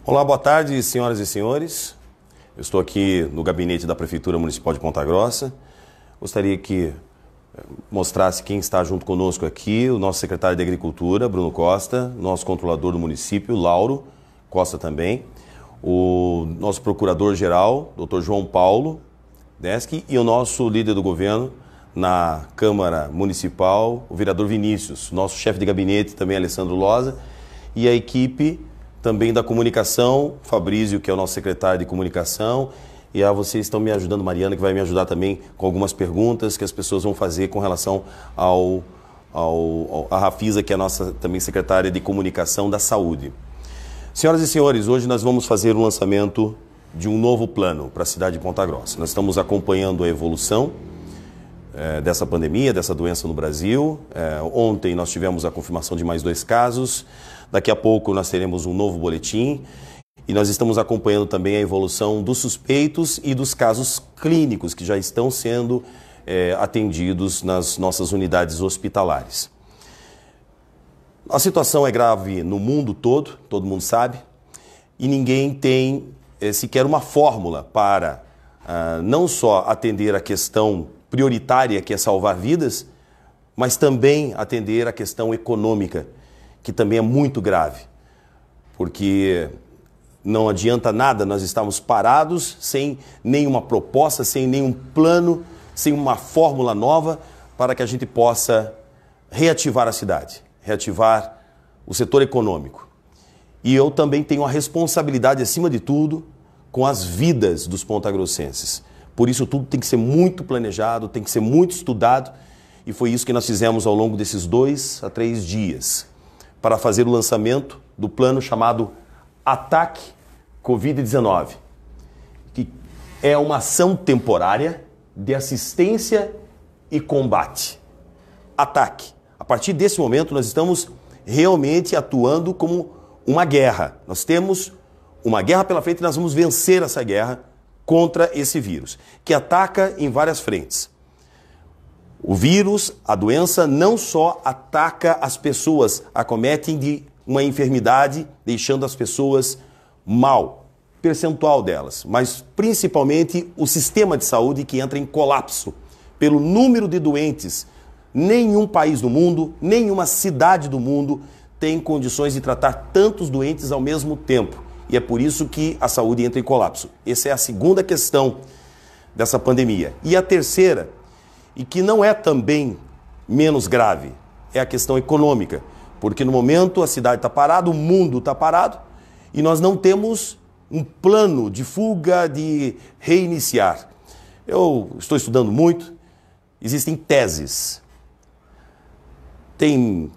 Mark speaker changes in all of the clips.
Speaker 1: Olá, boa tarde, senhoras e senhores. Eu estou aqui no gabinete da Prefeitura Municipal de Ponta Grossa. Gostaria que mostrasse quem está junto conosco aqui, o nosso secretário de Agricultura, Bruno Costa, nosso controlador do município, Lauro Costa também, o nosso procurador-geral, Dr. João Paulo Deski, e o nosso líder do governo na Câmara Municipal, o vereador Vinícius, nosso chefe de gabinete também, Alessandro Loza, e a equipe também da comunicação, Fabrício, que é o nosso secretário de comunicação, e vocês estão me ajudando, Mariana, que vai me ajudar também com algumas perguntas que as pessoas vão fazer com relação a Rafisa, que é a nossa também secretária de comunicação da saúde. Senhoras e senhores, hoje nós vamos fazer o lançamento de um novo plano para a cidade de Ponta Grossa. Nós estamos acompanhando a evolução dessa pandemia, dessa doença no Brasil. Ontem nós tivemos a confirmação de mais 2 casos. Daqui a pouco nós teremos um novo boletim e nós estamos acompanhando também a evolução dos suspeitos e dos casos clínicos que já estão sendo atendidos nas nossas unidades hospitalares. A situação é grave no mundo todo mundo sabe, e ninguém tem sequer uma fórmula para não só atender a questão prioritária, que é salvar vidas, mas também atender a questão econômica, que também é muito grave, porque não adianta nada nós estarmos parados sem nenhuma proposta, sem nenhum plano, sem uma fórmula nova para que a gente possa reativar a cidade, reativar o setor econômico. E eu também tenho a responsabilidade, acima de tudo, com as vidas dos pontagrossenses. Por isso tudo tem que ser muito planejado, tem que ser muito estudado, e foi isso que nós fizemos ao longo desses 2 a 3 dias, para fazer o lançamento do plano chamado Ataque Covid-19, que é uma ação temporária de assistência e combate. Ataque. A partir desse momento, nós estamos realmente atuando como uma guerra. Nós temos uma guerra pela frente e nós vamos vencer essa guerra contra esse vírus, que ataca em várias frentes. O vírus, a doença, não só ataca as pessoas, acometem de uma enfermidade, deixando as pessoas mal, percentual delas, mas principalmente o sistema de saúde que entra em colapso pelo número de doentes. Nenhum país do mundo, nenhuma cidade do mundo tem condições de tratar tantos doentes ao mesmo tempo. E é por isso que a saúde entra em colapso. Essa é a segunda questão dessa pandemia. E a terceira, e que não é também menos grave, é a questão econômica. Porque no momento a cidade está parada, o mundo está parado, e nós não temos um plano de fuga, de reiniciar. Eu estou estudando muito, existem teses. Tem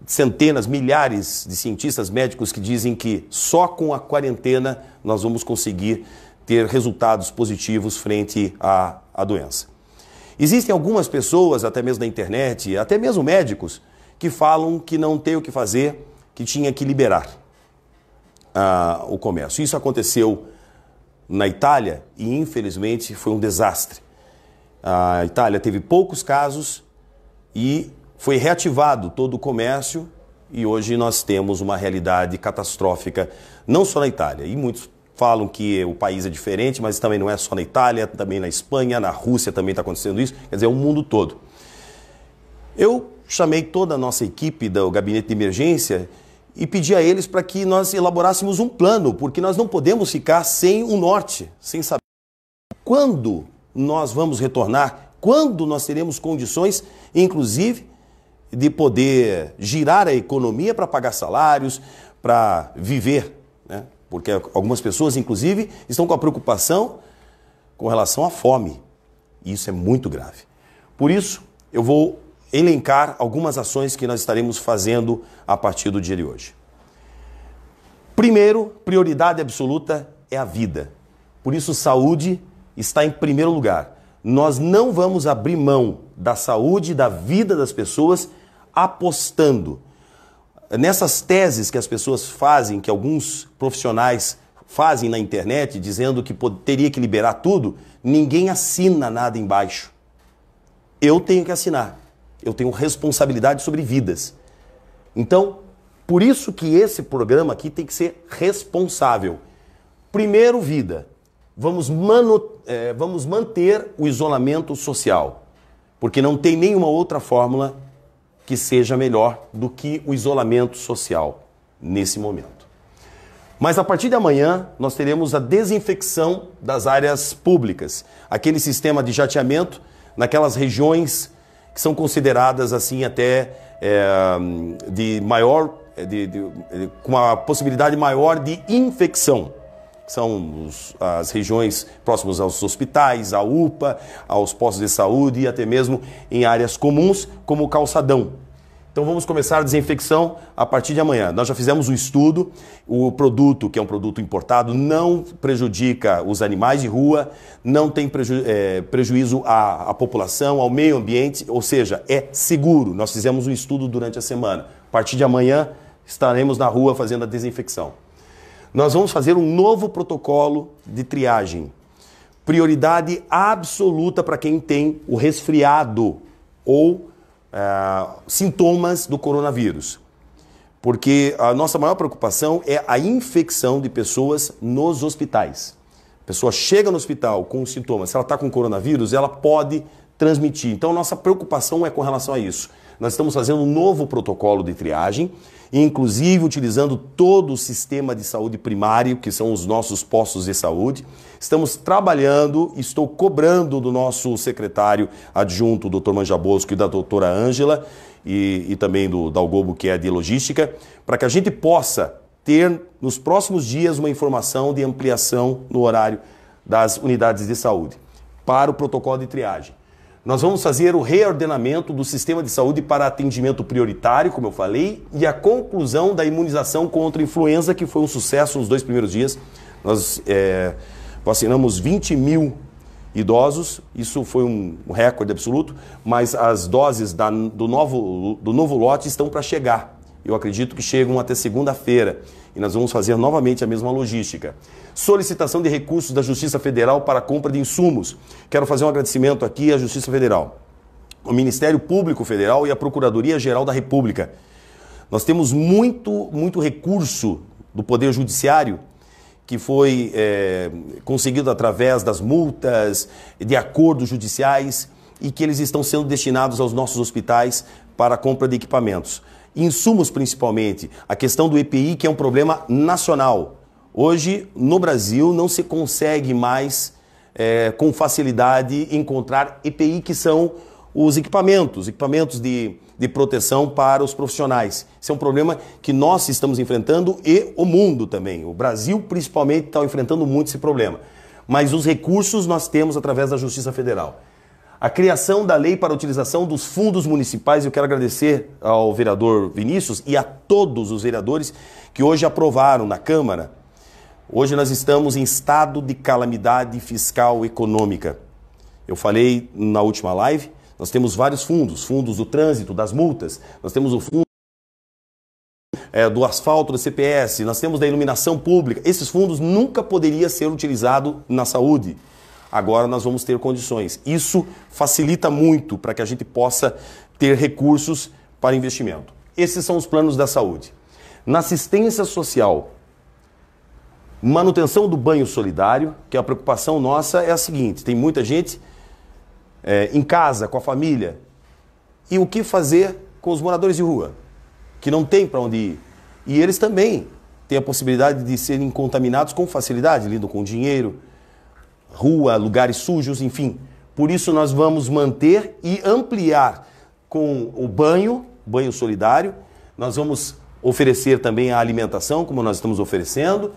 Speaker 1: centenas, milhares de cientistas médicos que dizem que só com a quarentena nós vamos conseguir ter resultados positivos frente à doença. Existem algumas pessoas, até mesmo na internet, até mesmo médicos, que falam que não tem o que fazer, que tinha que liberar o comércio. Isso aconteceu na Itália e, infelizmente, foi um desastre. A Itália teve poucos casos e foi reativado todo o comércio, e hoje nós temos uma realidade catastrófica, não só na Itália. E muitos falam que o país é diferente, mas também não é só na Itália, também na Espanha, na Rússia também está acontecendo isso, quer dizer, é o mundo todo. Eu chamei toda a nossa equipe do gabinete de emergência e pedi a eles para que nós elaborássemos um plano, porque nós não podemos ficar sem um norte, sem saber quando nós vamos retornar, quando nós teremos condições, inclusive, de poder girar a economia para pagar salários, para viver, né? Porque algumas pessoas, inclusive, estão com a preocupação com relação à fome. E isso é muito grave. Por isso, eu vou elencar algumas ações que nós estaremos fazendo a partir do dia de hoje. Primeiro, prioridade absoluta é a vida. Por isso, saúde está em primeiro lugar. Nós não vamos abrir mão da saúde e da vida das pessoas apostando nessas teses que as pessoas fazem, que alguns profissionais fazem na internet, dizendo que teria que liberar tudo. Ninguém assina nada embaixo. Eu tenho que assinar. Eu tenho responsabilidade sobre vidas. Então, Por isso que esse programa aqui tem que ser responsável. Primeiro, vida. Vamos manter o isolamento social, porque não tem nenhuma outra fórmula que seja melhor do que o isolamento social nesse momento. Mas a partir de amanhã nós teremos a desinfecção das áreas públicas, aquele sistema de jateamento naquelas regiões que são consideradas assim até com uma possibilidade maior de infecção. São as regiões próximas aos hospitais, à UPA, aos postos de saúde e até mesmo em áreas comuns, como o calçadão. Então vamos começar a desinfecção a partir de amanhã. Nós já fizemos um estudo, o produto, que é um produto importado, não prejudica os animais de rua, não tem prejuízo à população, ao meio ambiente, ou seja, é seguro. Nós fizemos um estudo durante a semana. A partir de amanhã estaremos na rua fazendo a desinfecção. Nós vamos fazer um novo protocolo de triagem. Prioridade absoluta para quem tem o resfriado ou sintomas do coronavírus. Porque a nossa maior preocupação é a infecção de pessoas nos hospitais. A pessoa chega no hospital com sintomas, se ela está com coronavírus, ela pode transmitir. Então, nossa preocupação é com relação a isso. Nós estamos fazendo um novo protocolo de triagem, inclusive utilizando todo o sistema de saúde primário, que são os nossos postos de saúde. Estamos trabalhando, estou cobrando do nosso secretário adjunto, Dr. Manjabosco, e da doutora Ângela, e também do Dalgobo, que é de logística, para que a gente possa ter, nos próximos dias, uma informação de ampliação no horário das unidades de saúde para o protocolo de triagem. Nós vamos fazer o reordenamento do sistema de saúde para atendimento prioritário, como eu falei, e a conclusão da imunização contra a influenza, que foi um sucesso nos 2 primeiros dias. Nós vacinamos 20 mil idosos, isso foi um recorde absoluto, mas as doses do novo lote estão para chegar. Eu acredito que chegam até segunda-feira e nós vamos fazer novamente a mesma logística. Solicitação de recursos da Justiça Federal para a compra de insumos. Quero fazer um agradecimento aqui à Justiça Federal, ao Ministério Público Federal e à Procuradoria-Geral da República. Nós temos muito recurso do Poder Judiciário que foi conseguido através das multas, de acordos judiciais e que eles estão sendo destinados aos nossos hospitais para a compra de equipamentos. Insumos principalmente, a questão do EPI, que é um problema nacional. Hoje, no Brasil, não se consegue mais, com facilidade, encontrar EPI, que são os equipamentos de proteção para os profissionais. Esse é um problema que nós estamos enfrentando e o mundo também. O Brasil, principalmente, está enfrentando muito esse problema. Mas os recursos nós temos através da Justiça Federal. A criação da lei para a utilização dos fundos municipais, eu quero agradecer ao vereador Vinícius e a todos os vereadores que hoje aprovaram na Câmara. Hoje nós estamos em estado de calamidade fiscal econômica. Eu falei na última live, nós temos vários fundos do trânsito, das multas, nós temos o fundo do asfalto do CPS, nós temos da iluminação pública. Esses fundos nunca poderiam ser utilizados na saúde. Agora nós vamos ter condições. Isso facilita muito para que a gente possa ter recursos para investimento. Esses são os planos da saúde. Na assistência social, manutenção do banho solidário, que a preocupação nossa é a seguinte: tem muita gente em casa, com a família. E o que fazer com os moradores de rua, que não tem para onde ir? E eles também têm a possibilidade de serem contaminados com facilidade, lidam com dinheiro, rua, lugares sujos, enfim. Por isso nós vamos manter e ampliar com o banho solidário. Nós vamos oferecer também a alimentação, como nós estamos oferecendo,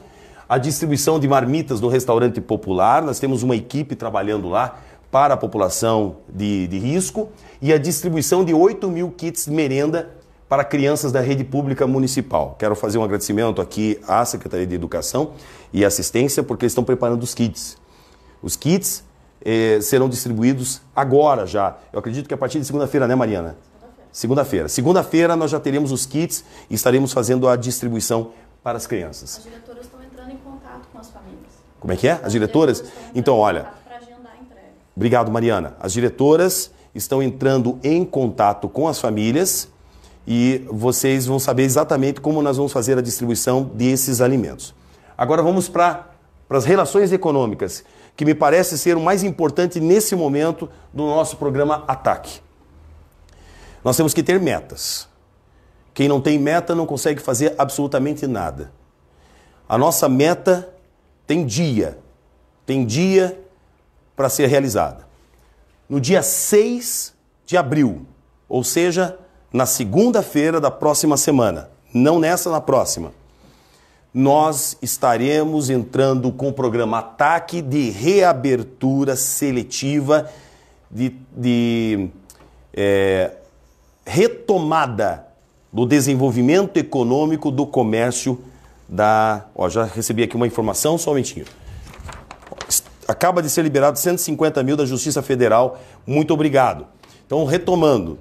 Speaker 1: a distribuição de marmitas no restaurante popular. Nós temos uma equipe trabalhando lá para a população de risco e a distribuição de 8 mil kits de merenda para crianças da rede pública municipal. Quero fazer um agradecimento aqui à Secretaria de Educação e Assistência, porque eles estão preparando os kits. Os kits serão distribuídos agora já. Eu acredito que a partir de segunda-feira, né, Mariana? Segunda-feira. Segunda-feira nós já teremos os kits e estaremos fazendo a distribuição para as crianças.
Speaker 2: As diretoras estão entrando em contato com as famílias.
Speaker 1: Como é que é? As diretoras? Então, olha...
Speaker 2: para agendar a entrega.
Speaker 1: Obrigado, Mariana. As diretoras estão entrando em contato com as famílias e vocês vão saber exatamente como nós vamos fazer a distribuição desses alimentos. Agora vamos para as relações econômicas, que me parece ser o mais importante nesse momento do nosso programa Ataque. Nós temos que ter metas. Quem não tem meta não consegue fazer absolutamente nada. A nossa meta tem dia para ser realizada. No dia 6 de abril, ou seja, na segunda-feira da próxima semana, não nessa, na próxima, nós estaremos entrando com o programa Ataque de reabertura seletiva, de retomada do desenvolvimento econômico do comércio da... já recebi aqui uma informação, só um momentinho. Acaba de ser liberado 150 mil da Justiça Federal, muito obrigado. Então, retomando,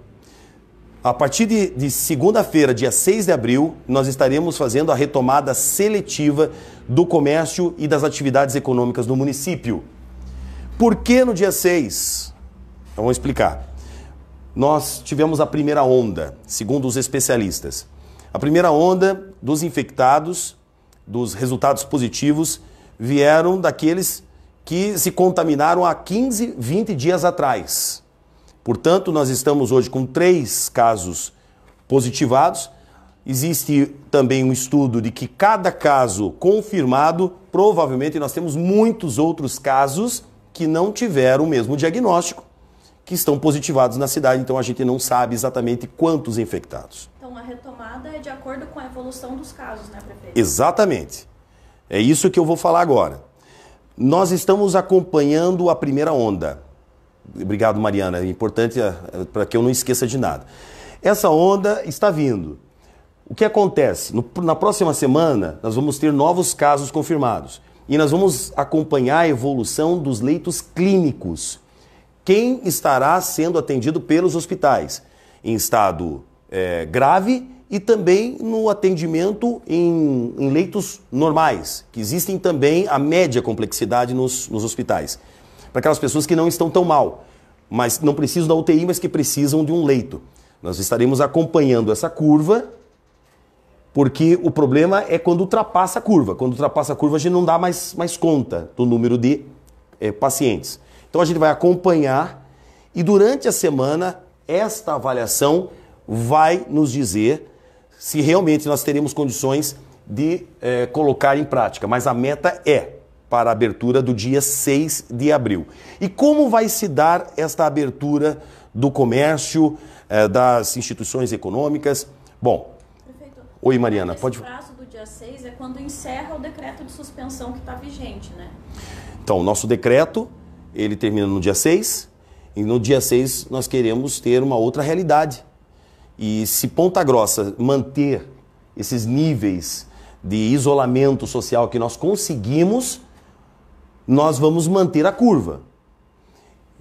Speaker 1: a partir de segunda-feira, dia 6 de abril, nós estaremos fazendo a retomada seletiva do comércio e das atividades econômicas no município. Por que no dia 6? Então, vamos explicar. Nós tivemos a primeira onda, segundo os especialistas. A primeira onda dos infectados, dos resultados positivos, vieram daqueles que se contaminaram há 15, 20 dias atrás. Portanto, nós estamos hoje com 3 casos positivados. Existe também um estudo de que cada caso confirmado, provavelmente nós temos muitos outros casos que não tiveram o mesmo diagnóstico, que estão positivados na cidade, então a gente não sabe exatamente quantos infectados.
Speaker 2: Então a retomada é de acordo com a evolução dos casos, né, prefeito?
Speaker 1: Exatamente. É isso que eu vou falar agora. Nós estamos acompanhando a primeira onda. Obrigado, Mariana. É importante para que eu não esqueça de nada. Essa onda está vindo. O que acontece? Na próxima semana, nós vamos ter novos casos confirmados. E nós vamos acompanhar a evolução dos leitos clínicos. Quem estará sendo atendido pelos hospitais em estado grave e também no atendimento em leitos normais, que existem também a média complexidade nos hospitais. Para aquelas pessoas que não estão tão mal, mas não precisam da UTI, mas que precisam de um leito. Nós estaremos acompanhando essa curva, porque o problema é quando ultrapassa a curva. Quando ultrapassa a curva, a gente não dá mais conta do número de pacientes. Então a gente vai acompanhar e durante a semana esta avaliação vai nos dizer se realmente nós teremos condições de colocar em prática. Mas a meta é para a abertura do dia 6 de abril. E como vai se dar esta abertura do comércio, das instituições econômicas? Bom,
Speaker 2: Prefeito,
Speaker 1: oi Mariana,
Speaker 2: esse
Speaker 1: pode...
Speaker 2: prazo do dia 6 é quando encerra o decreto de suspensão que está vigente, né?
Speaker 1: Então, o nosso decreto, ele termina no dia 6, e no dia 6 nós queremos ter uma outra realidade. E se Ponta Grossa manter esses níveis de isolamento social que nós conseguimos, nós vamos manter a curva.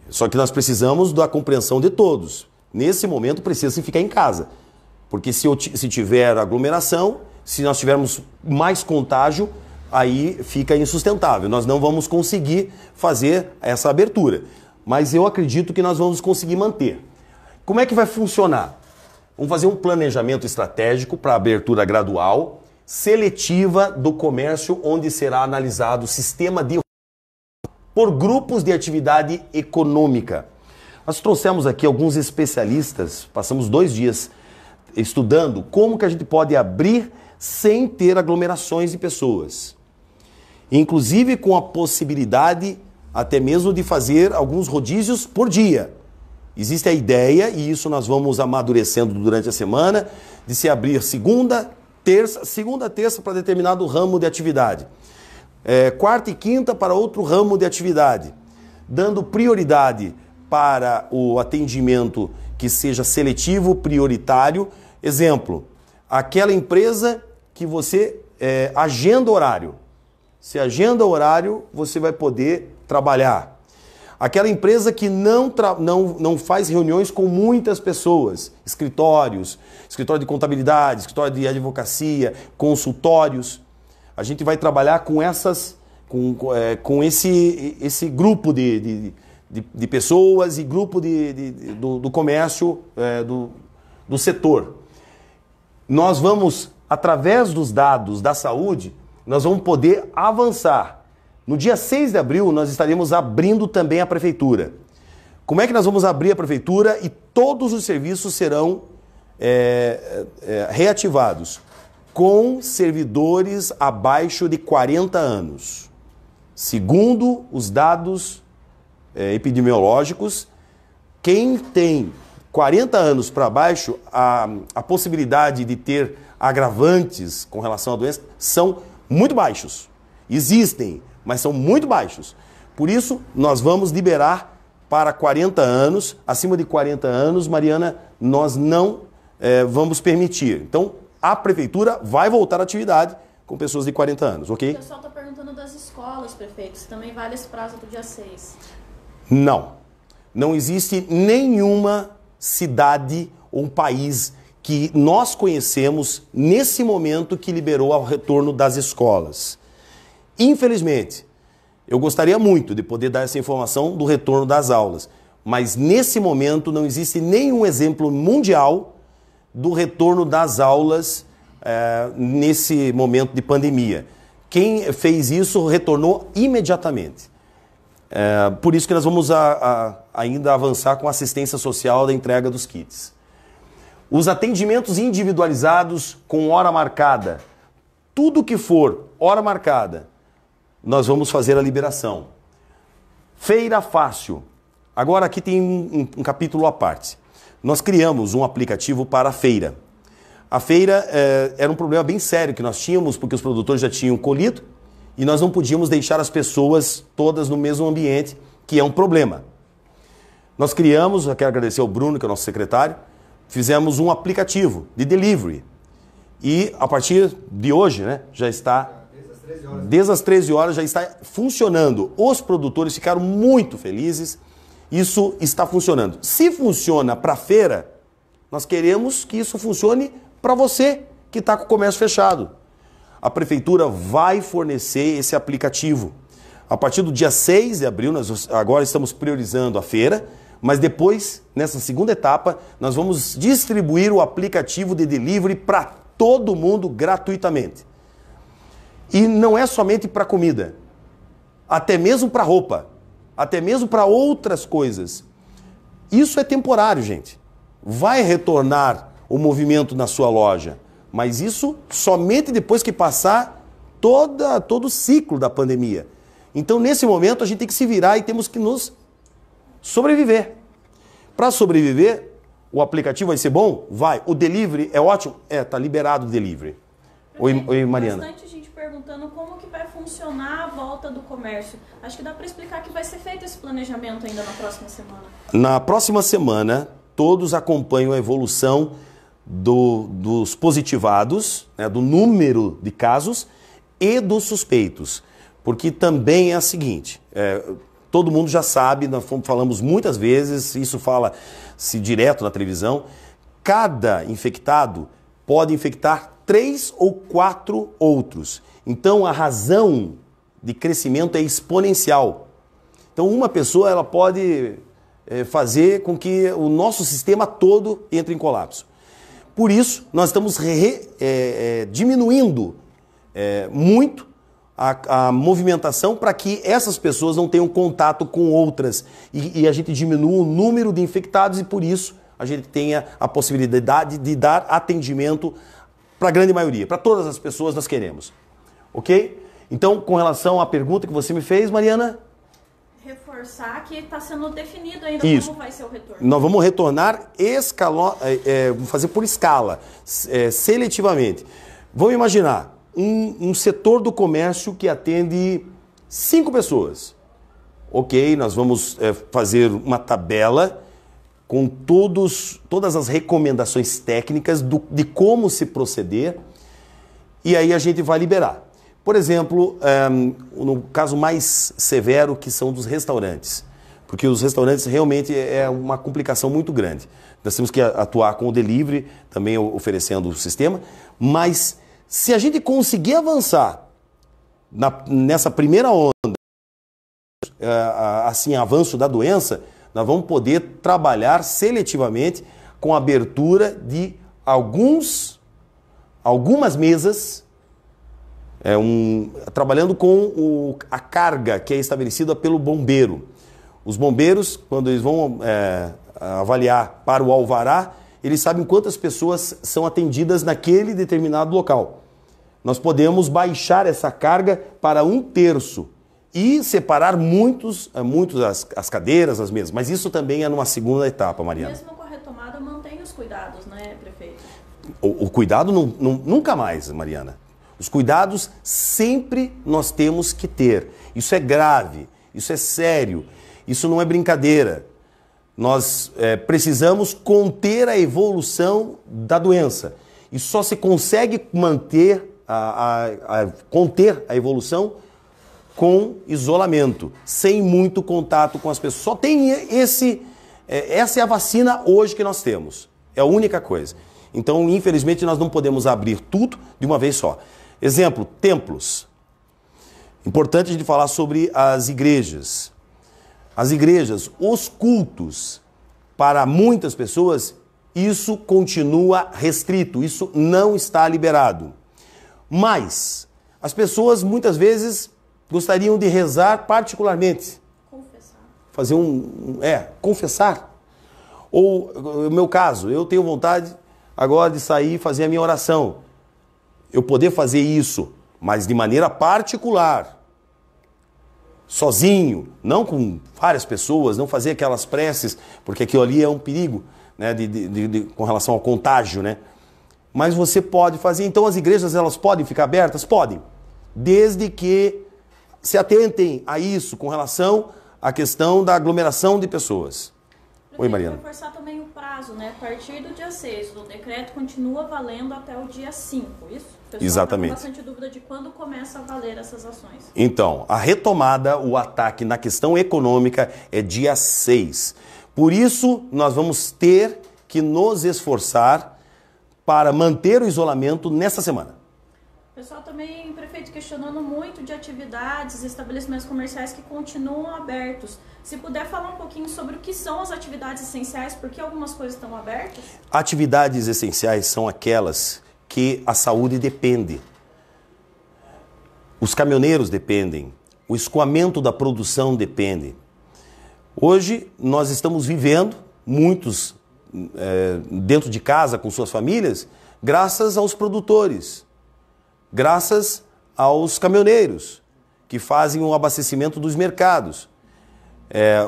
Speaker 1: Só que nós precisamos da compreensão de todos. Nesse momento precisa-se ficar em casa. Porque se tiver aglomeração, se nós tivermos mais contágio, aí fica insustentável. Nós não vamos conseguir fazer essa abertura. Mas eu acredito que nós vamos conseguir manter. Como é que vai funcionar? Vamos fazer um planejamento estratégico para a abertura gradual, seletiva do comércio, onde será analisado o sistema de por grupos de atividade econômica. Nós trouxemos aqui alguns especialistas, passamos 2 dias estudando como que a gente pode abrir sem ter aglomerações de pessoas. Inclusive com a possibilidade até mesmo de fazer alguns rodízios por dia. Existe a ideia, e isso nós vamos amadurecendo durante a semana, de se abrir segunda, terça para determinado ramo de atividade. Quarta e quinta para outro ramo de atividade. Dando prioridade para o atendimento que seja seletivo, prioritário. Exemplo, aquela empresa que você agenda horário. Se agenda horário, você vai poder trabalhar. Aquela empresa que não faz reuniões com muitas pessoas, escritório de contabilidade, escritório de advocacia, consultórios. A gente vai trabalhar com esse grupo de pessoas e grupo do comércio do setor. nós vamos, através dos dados da saúde, nós vamos poder avançar. No dia 6 de abril, nós estaremos abrindo também a prefeitura. Como é que nós vamos abrir a prefeitura e todos os serviços serão reativados? Com servidores abaixo de 40 anos. Segundo os dados epidemiológicos, quem tem 40 anos para baixo, a possibilidade de ter agravantes com relação à doença são muito baixos. Existem, mas são muito baixos. Por isso, nós vamos liberar para 40 anos. Acima de 40 anos, Mariana, nós não vamos permitir. Então, a prefeitura vai voltar à atividade com pessoas de 40 anos, ok?
Speaker 2: O pessoal está perguntando das escolas, prefeito, se também vale esse prazo do dia 6.
Speaker 1: Não. Não existe nenhuma cidade ou um país que nós conhecemos nesse momento que liberou o retorno das escolas. Infelizmente, eu gostaria muito de poder dar essa informação do retorno das aulas, mas nesse momento não existe nenhum exemplo mundial do retorno das aulas nesse momento de pandemia. Quem fez isso retornou imediatamente. Por isso que nós vamos ainda avançar com a assistência social da entrega dos kits. Os atendimentos individualizados com hora marcada, tudo que for hora marcada, nós vamos fazer a liberação. Feira fácil. Agora aqui tem um capítulo à parte. Nós criamos um aplicativo para a feira. A feira era um problema bem sério que nós tínhamos, porque os produtores já tinham colhido e nós não podíamos deixar as pessoas todas no mesmo ambiente, que é um problema. Nós criamos, eu quero agradecer ao Bruno, que é o nosso secretário, fizemos um aplicativo de delivery. E a partir de hoje, né, já está, desde as 13 horas já está funcionando. Os produtores ficaram muito felizes. Isso está funcionando. Se funciona para a feira, nós queremos que isso funcione para você que está com o comércio fechado. A prefeitura vai fornecer esse aplicativo. A partir do dia 6 de abril, nós agora estamos priorizando a feira, mas depois, nessa segunda etapa, nós vamos distribuir o aplicativo de delivery para todo mundo gratuitamente. E não é somente para comida, até mesmo para roupa. Até mesmo para outras coisas. Isso é temporário, gente. Vai retornar o movimento na sua loja, mas isso somente depois que passar todo o ciclo da pandemia. Então, nesse momento, a gente tem que se virar e temos que nos sobreviver. Para sobreviver, o aplicativo vai ser bom? Vai. O delivery é ótimo? Tá liberado o delivery. Oi, Mariana.
Speaker 2: Bastante gente perguntando como que vai funcionar a volta do comércio. Acho que dá para explicar que vai ser feito esse planejamento ainda na próxima semana.
Speaker 1: Na próxima semana, todos acompanham a evolução dos positivados, né, do número de casos e dos suspeitos. Porque também é a seguinte, todo mundo já sabe, nós falamos muitas vezes, isso fala-se direto na televisão, cada infectado pode infectar 3 ou 4 outros. Então, a razão de crescimento é exponencial. Então, uma pessoa ela pode fazer com que o nosso sistema todo entre em colapso. Por isso, nós estamos diminuindo muito a movimentação para que essas pessoas não tenham contato com outras. E a gente diminua o número de infectados e, por isso, a gente tenha a possibilidade de dar atendimento para a grande maioria, para todas as pessoas nós queremos. Ok? Então, com relação à pergunta que você me fez, Mariana?
Speaker 2: Reforçar que está sendo definido ainda como vai ser o retorno.
Speaker 1: Nós vamos retornar, vamos fazer por escala, seletivamente. Vamos imaginar um setor do comércio que atende 5 pessoas. Ok, nós vamos fazer uma tabela com todas as recomendações técnicas de como se proceder, e aí a gente vai liberar. Por exemplo, no caso mais severo, que são dos restaurantes, porque os restaurantes realmente é uma complicação muito grande. Nós temos que atuar com o delivery, também oferecendo o sistema, mas se a gente conseguir avançar nessa primeira onda, assim, avanço da doença, nós vamos poder trabalhar seletivamente com a abertura de alguns algumas mesas, trabalhando com a carga que é estabelecida pelo bombeiro. Os bombeiros, quando eles vão avaliar para o alvará, eles sabem quantas pessoas são atendidas naquele determinado local. Nós podemos baixar essa carga para 1/3 e separar muitos as cadeiras, as mesas. Mas isso também é numa segunda etapa, Mariana.
Speaker 2: Mesmo com a retomada, mantém os cuidados, né, prefeito?
Speaker 1: O cuidado nunca mais, Mariana. Os cuidados sempre nós temos que ter. Isso é grave, isso é sério, isso não é brincadeira. Nós precisamos conter a evolução da doença. E só se consegue manter, conter a evolução com isolamento, sem muito contato com as pessoas. Só tem essa é a vacina hoje que nós temos. É a única coisa. Então, infelizmente, nós não podemos abrir tudo de uma vez só. Exemplo, templos. Importante de falar sobre as igrejas. As igrejas, os cultos, para muitas pessoas, isso continua restrito, isso não está liberado. Mas as pessoas muitas vezes gostariam de rezar particularmente.
Speaker 2: Confessar.
Speaker 1: Fazer confessar. Ou, no meu caso, eu tenho vontade agora de sair e fazer a minha oração. Eu poder fazer isso, mas de maneira particular. Sozinho, não com várias pessoas, não fazer aquelas preces, porque aquilo ali é um perigo, né, com relação ao contágio, né? Mas você pode fazer. Então as igrejas, elas podem ficar abertas? Podem, desde que se atentem a isso com relação à questão da aglomeração de pessoas. Oi, Mariana.
Speaker 2: Reforçar também o prazo, né? A partir do dia 6, o decreto continua valendo até o dia 5, isso? O pessoal
Speaker 1: Exatamente.
Speaker 2: Tem bastante dúvida de quando começa a valer essas ações.
Speaker 1: Então, a retomada, o ataque na questão econômica é dia 6. Por isso, nós vamos ter que nos esforçar para manter o isolamento nessa semana.
Speaker 2: O pessoal também, prefeito, questionando muito de atividades, estabelecimentos comerciais que continuam abertos. Se puder falar um pouquinho sobre o que são as atividades essenciais, por que algumas coisas estão abertas?
Speaker 1: Atividades essenciais são aquelas que a saúde depende. Os caminhoneiros dependem, o escoamento da produção depende. Hoje nós estamos vivendo, muitos dentro de casa com suas famílias, graças aos produtores, graças aos caminhoneiros que fazem o abastecimento dos mercados,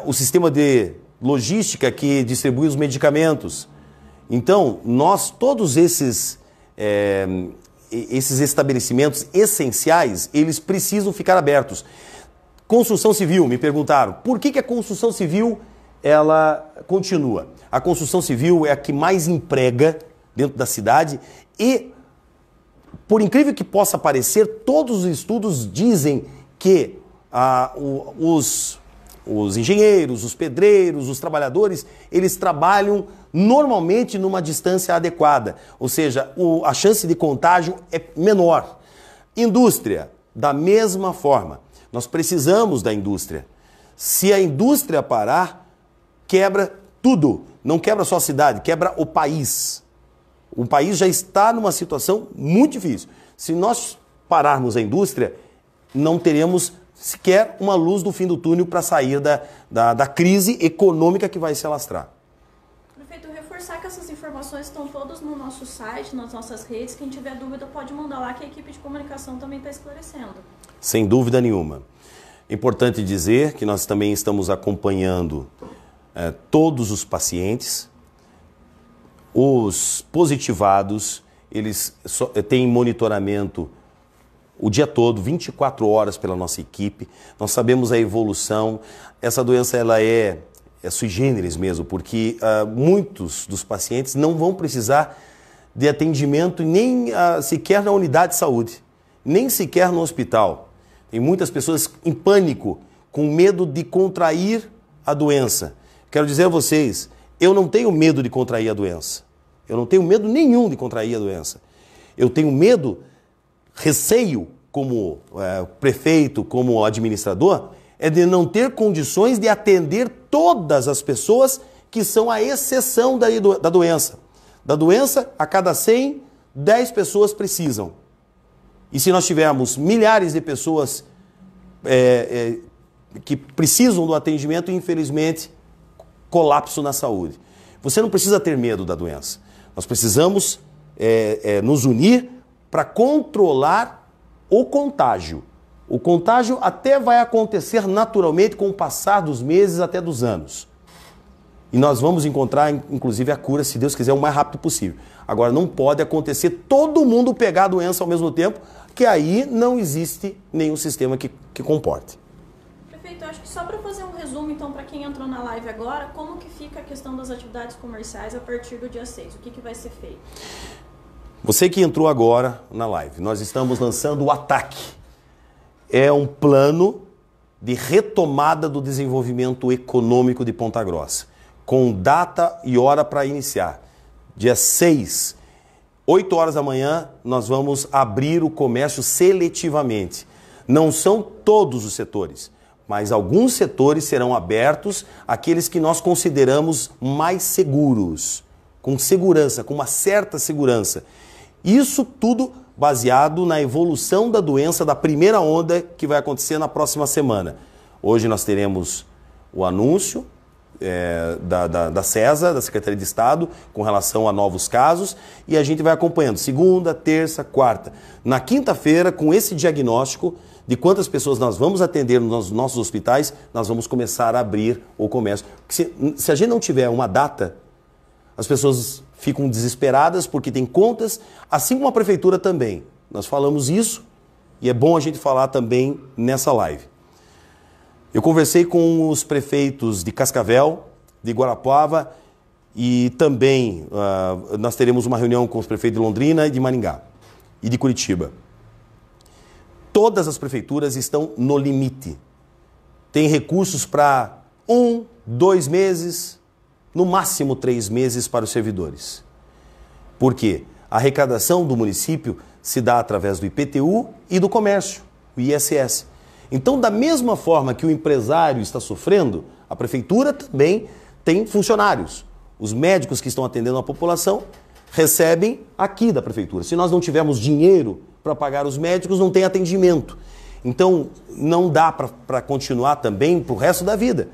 Speaker 1: o sistema de logística que distribui os medicamentos. Então, todos esses estabelecimentos essenciais, eles precisam ficar abertos. Construção civil, me perguntaram, por que a construção civil ela continua? A construção civil é a que mais emprega dentro da cidade e, por incrível que possa parecer, todos os estudos dizem que os engenheiros, os pedreiros, os trabalhadores, eles trabalham normalmente numa distância adequada, ou seja, a chance de contágio é menor. Indústria, da mesma forma, nós precisamos da indústria. Se a indústria parar, quebra tudo, não quebra só a cidade, quebra o país. O país já está numa situação muito difícil. Se nós pararmos a indústria, não teremos sequer uma luz do fim do túnel para sair da crise econômica que vai se alastrar.
Speaker 2: Prefeito, reforçar que essas informações estão todas no nosso site, nas nossas redes. Quem tiver dúvida pode mandar lá que a equipe de comunicação também está esclarecendo.
Speaker 1: Sem dúvida nenhuma. Importante dizer que nós também estamos acompanhando todos os pacientes. Os positivados, eles têm monitoramento o dia todo, 24 horas pela nossa equipe. Nós sabemos a evolução. Essa doença ela é sui generis mesmo, porque muitos dos pacientes não vão precisar de atendimento nem sequer na unidade de saúde, nem sequer no hospital. Tem muitas pessoas em pânico, com medo de contrair a doença. Quero dizer a vocês, eu não tenho medo de contrair a doença. Eu não tenho medo nenhum de contrair a doença. Eu tenho medo, receio, como prefeito, como administrador, é de não ter condições de atender todas as pessoas que são a exceção da doença. Da doença, a cada 100, 10 pessoas precisam. E se nós tivermos milhares de pessoas que precisam do atendimento, infelizmente, colapso na saúde. Você não precisa ter medo da doença. Nós precisamos nos unir para controlar o contágio. O contágio até vai acontecer naturalmente com o passar dos meses até dos anos. E nós vamos encontrar, inclusive, a cura, se Deus quiser, o mais rápido possível. Agora, não pode acontecer todo mundo pegar a doença ao mesmo tempo, que aí não existe nenhum sistema que comporte.
Speaker 2: Prefeito, eu acho que só para fazer um resumo, então, para quem entrou na live agora, como que fica a questão das atividades comerciais a partir do dia 6? O que vai ser feito?
Speaker 1: Você que entrou agora na live, nós estamos lançando o ATAC. É um plano de retomada do desenvolvimento econômico de Ponta Grossa, com data e hora para iniciar. Dia 6, 8 horas da manhã, nós vamos abrir o comércio seletivamente. Não são todos os setores, mas alguns setores serão abertos, aqueles que nós consideramos mais seguros, com segurança, com uma certa segurança. Isso tudo baseado na evolução da doença da primeira onda que vai acontecer na próxima semana. Hoje nós teremos o anúncio da CESA, da Secretaria de Estado, com relação a novos casos, e a gente vai acompanhando segunda, terça, quarta. Na quinta-feira, com esse diagnóstico de quantas pessoas nós vamos atender nos nossos hospitais, nós vamos começar a abrir o comércio. Se a gente não tiver uma data, as pessoas ficam desesperadas porque tem contas, assim como a prefeitura também. Nós falamos isso e é bom a gente falar também nessa live. Eu conversei com os prefeitos de Cascavel, de Guarapuava e também nós teremos uma reunião com os prefeitos de Londrina e de Maringá e de Curitiba. Todas as prefeituras estão no limite. Tem recursos para 1, 2 meses, no máximo 3 meses para os servidores. Por quê? A arrecadação do município se dá através do IPTU e do comércio, o ISS. Então, da mesma forma que o empresário está sofrendo, a prefeitura também tem funcionários. Os médicos que estão atendendo a população recebem aqui da prefeitura. Se nós não tivermos dinheiro para pagar os médicos, não tem atendimento. Então, não dá para continuar também para o resto da vida.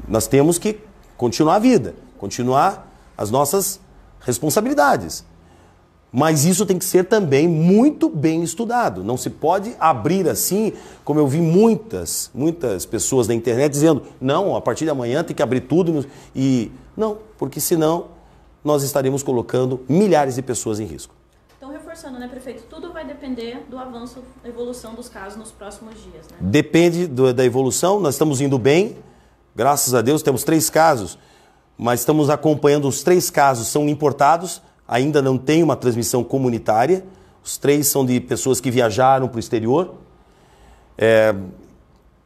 Speaker 1: Nós temos que continuar a vida, continuar as nossas responsabilidades. Mas isso tem que ser também muito bem estudado. Não se pode abrir assim, como eu vi muitas pessoas na internet dizendo, não, a partir de amanhã tem que abrir tudo. E não, porque senão nós estaremos colocando milhares de pessoas em risco.
Speaker 2: Então, reforçando, né, prefeito? Tudo vai depender do avanço, da evolução dos casos nos próximos dias, né? Depende
Speaker 1: da evolução, nós estamos indo bem, graças a Deus, temos 3 casos, mas estamos acompanhando os 3 casos, são importados, ainda não tem uma transmissão comunitária, os 3 são de pessoas que viajaram para o exterior.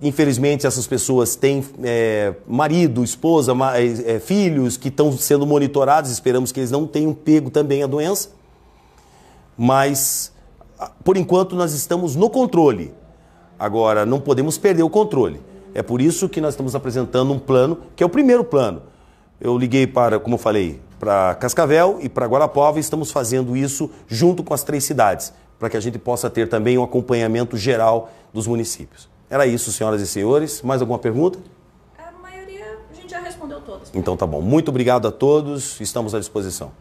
Speaker 1: Infelizmente, essas pessoas têm marido, esposa, filhos que estão sendo monitorados, esperamos que eles não tenham pego também a doença. Mas, por enquanto, nós estamos no controle. Agora, não podemos perder o controle. É por isso que nós estamos apresentando um plano, que é o primeiro plano. Eu liguei para, como eu falei, para Cascavel e para Guarapuava e estamos fazendo isso junto com as 3 cidades, para que a gente possa ter também um acompanhamento geral dos municípios. Era isso, senhoras e senhores. Mais alguma pergunta?
Speaker 2: A maioria a gente já respondeu todas.
Speaker 1: Então tá bom. Muito obrigado a todos. Estamos à disposição.